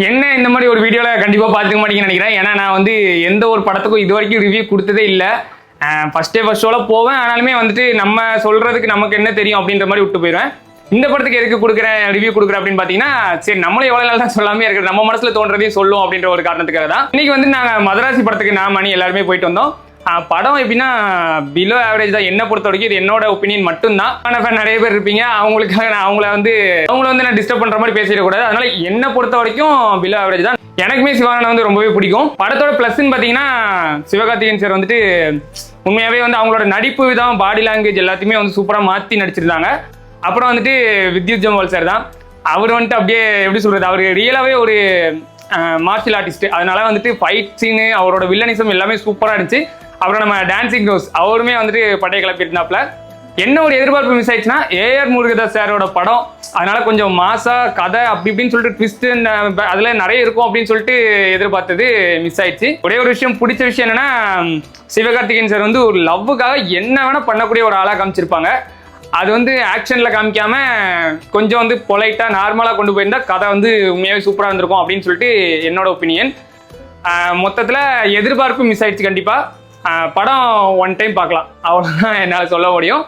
என்ன இந்த மாதிரி ஒரு வீடியோவில் கண்டிப்பாக பார்த்துக்க மாட்டீங்கன்னு நினைக்கிறேன். ஏன்னா நான் வந்து எந்த ஒரு படத்துக்கும் இது வரைக்கும் ரிவ்யூ கொடுத்ததே இல்லை. ஃபர்ஸ்ட் ஷோவில் போவேன். ஆனாலுமே வந்துட்டு நம்ம சொல்கிறதுக்கு நமக்கு என்ன தெரியும் அப்படின்ற மாதிரி விட்டு போயிடுவேன். இந்த படத்துக்கு எதுக்கு கொடுக்குறேன் ரிவ்யூ கொடுக்குறேன் அப்படின்னு பார்த்தீங்கன்னா, சரி நம்மளும் எவ்வளோ நாள் தான் சொல்லாமே இருக்கிறது, நம்ம மனசில் தோன்றதையும் சொல்லும் அப்படின்ற ஒரு காரணத்துக்காக தான். இன்னைக்கு வந்து நாங்கள் மதராசி படத்துக்கு நான் மணி எல்லாருமே போயிட்டு வந்தோம். படம் எப்படின்னா பிலோ ஆவரேஜ் தான் என்னை பொறுத்த வரைக்கும். இது என்னோட ஒப்பீனியன் மட்டும்தான். ஆனால் நிறைய பேர் இருப்பீங்க, அவங்களுக்காக நான் அவங்கள வந்து நான் டிஸ்டர்ப் பண்ணுற மாதிரி பேசிடக்கூடாது. அதனால என்னை பொறுத்த வரைக்கும் பிலோ ஆவரேஜ் தான். எனக்குமே சிவகார்த்திகேயன் வந்து ரொம்பவே பிடிக்கும். படத்தோட ப்ளஸ்ன்னு பார்த்தீங்கன்னா, சிவகார்த்திகேயன் சார் வந்துட்டு உண்மையாகவே வந்து அவங்களோட நடிப்பு விதம், பாடி லாங்குவேஜ் எல்லாத்தையுமே வந்து சூப்பராக மாற்றி நடிச்சிருந்தாங்க. அப்புறம் வந்துட்டு வித்யுத் ஜம்வால் சார் தான். அவர் வந்துட்டு அப்படியே எப்படி சொல்கிறது, அவர் ரியலாகவே ஒரு மார்ஷியல் ஆர்டிஸ்ட். அதனால வந்துட்டு ஃபைட் சீனு, அவரோட வில்லனிசம் எல்லாமே சூப்பராக இருந்துச்சு. அப்புறம் நம்ம டான்சிங் ரோஸ் அவருமே வந்துட்டு பட்டைய கிளப்பியிருந்தாப்புல. என்ன ஒரு எதிர்பார்ப்பு மிஸ் ஆயிடுச்சுன்னா, ஏஆர் முருகதாஸ் சாரோட படம், அதனால கொஞ்சம் மாசா கதை அப்படி இப்படின்னு சொல்லிட்டு ட்விஸ்ட் அதுல நிறைய இருக்கும் அப்படின்னு சொல்லிட்டு எதிர்பார்த்தது மிஸ் ஆயிடுச்சு. ஒரே ஒரு விஷயம், பிடிச்ச விஷயம் என்னன்னா, சிவகார்த்திகேயன் சார் வந்து ஒரு லவ்வுக்காக என்ன வேணா பண்ணக்கூடிய ஒரு ஆளா காமிச்சிருப்பாங்க. அது வந்து ஆக்ஷன்ல காமிக்காம கொஞ்சம் வந்து பொலைட்டா நார்மலா கொண்டு போயிருந்தா கதை வந்து உண்மையாவே சூப்பரா இருந்திருக்கும் அப்படின்னு சொல்லிட்டு என்னோட ஒப்பீனியன். மொத்தத்துல எதிர்பார்ப்பு மிஸ் ஆயிடுச்சு. கண்டிப்பா படம் ஒன் டைம் பார்க்கலாம், அவ்வளவுதான் என்னால் சொல்ல முடியும்.